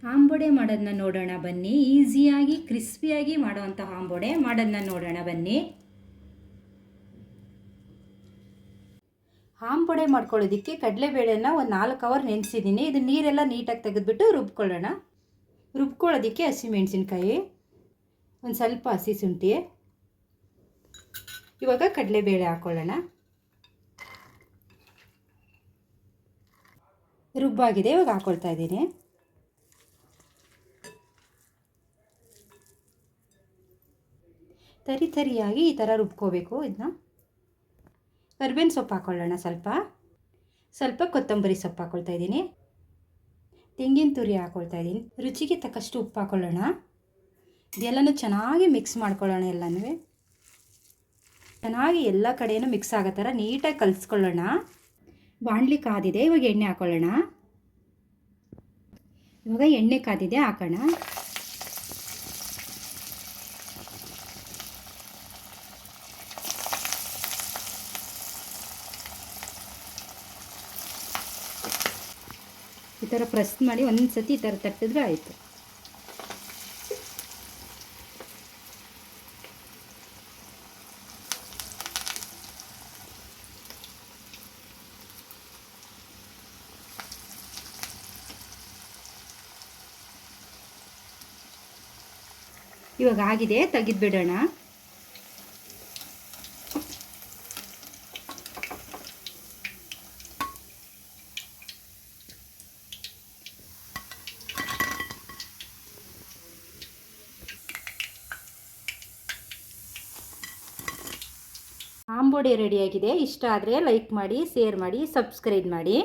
ಆಂಬೊಡೆ ಮಾಡೋದನ್ನ ನೋಡೋಣ ಬನ್ನಿ. ಈಸಿಯಾಗಿ ಕ್ರಿಸ್ಪಿಯಾಗಿ ಮಾಡೋವಂಥ ಆಂಬೊಡೆ ಮಾಡೋದನ್ನ ನೋಡೋಣ ಬನ್ನಿ. ಆಂಬೊಡೆ ಮಾಡ್ಕೊಳ್ಳೋದಕ್ಕೆ ಕಡಲೆಬೇಳೆನ ಒಂದು 4 ಅವರ್ ನೆನೆಸಿದ್ದೀನಿ. ಇದು ನೀರೆಲ್ಲ ನೀಟಾಗಿ ತೆಗೆದುಬಿಟ್ಟು ರುಬ್ಕೊಳ್ಳೋಣ. ರುಬ್ಕೊಳ್ಳೋದಕ್ಕೆ ಹಸಿಮೆಣಸಿನ್ಕಾಯಿ, ಒಂದು ಸ್ವಲ್ಪ ಹಸಿ ಶುಂಠಿ. ಇವಾಗ ಕಡಲೆಬೇಳೆ ಹಾಕ್ಕೊಳ್ಳೋಣ. ರುಬ್ಬಾಗಿದೆ, ಇವಾಗ ಹಾಕ್ಕೊಳ್ತಾ ಇದ್ದೀನಿ. ತರಿಯಾಗಿ ಈ ಥರ ರುಬ್ಕೋಬೇಕು. ಇದನ್ನ ಕರಿಬೇವಿನ ಸೊಪ್ಪು ಹಾಕ್ಕೊಳ್ಳೋಣ. ಸ್ವಲ್ಪ ಕೊತ್ತಂಬರಿ ಸೊಪ್ಪು ಹಾಕ್ಕೊಳ್ತಾ ಇದ್ದೀನಿ. ತೆಂಗಿನ ತುರಿ ಹಾಕ್ಕೊಳ್ತಾ ಇದ್ದೀನಿ. ರುಚಿಗೆ ತಕ್ಕಷ್ಟು ಉಪ್ಪು ಹಾಕ್ಕೊಳ್ಳೋಣ. ಇದೆಲ್ಲನೂ ಚೆನ್ನಾಗಿ ಮಿಕ್ಸ್ ಮಾಡ್ಕೊಳ್ಳೋಣ. ಎಲ್ಲನೂ ಚೆನ್ನಾಗಿ ಎಲ್ಲ ಕಡೆಯೂ ಮಿಕ್ಸ್ ಆಗೋ ಥರ ನೀಟಾಗಿ ಕಲಿಸ್ಕೊಳ್ಳೋಣ. ಬಾಣಲಿ ಕಾದಿದೆ, ಇವಾಗ ಎಣ್ಣೆ ಹಾಕ್ಕೊಳ್ಳೋಣ. ಇವಾಗ ಎಣ್ಣೆ ಕಾದಿದೆ, ಹಾಕೋಣ. ಈ ಥರ ಪ್ರೆಸ್ ಮಾಡಿ ಒಂದು ಸತಿ ಈ ಥರ ತಟ್ಟಿದ್ರೆ ಆಯಿತು. ಇವಾಗ ಆಗಿದೆ, ತೆಗೆದುಬಿಡೋಣ. ಆಂಬೊಡೆ ರೆಡಿಯಾಗಿದೆ. ಇಷ್ಟ ಆದರೆ ಲೈಕ್ ಮಾಡಿ, ಶೇರ್ ಮಾಡಿ, ಸಬ್ಸ್ಕ್ರೈಬ್ ಮಾಡಿ.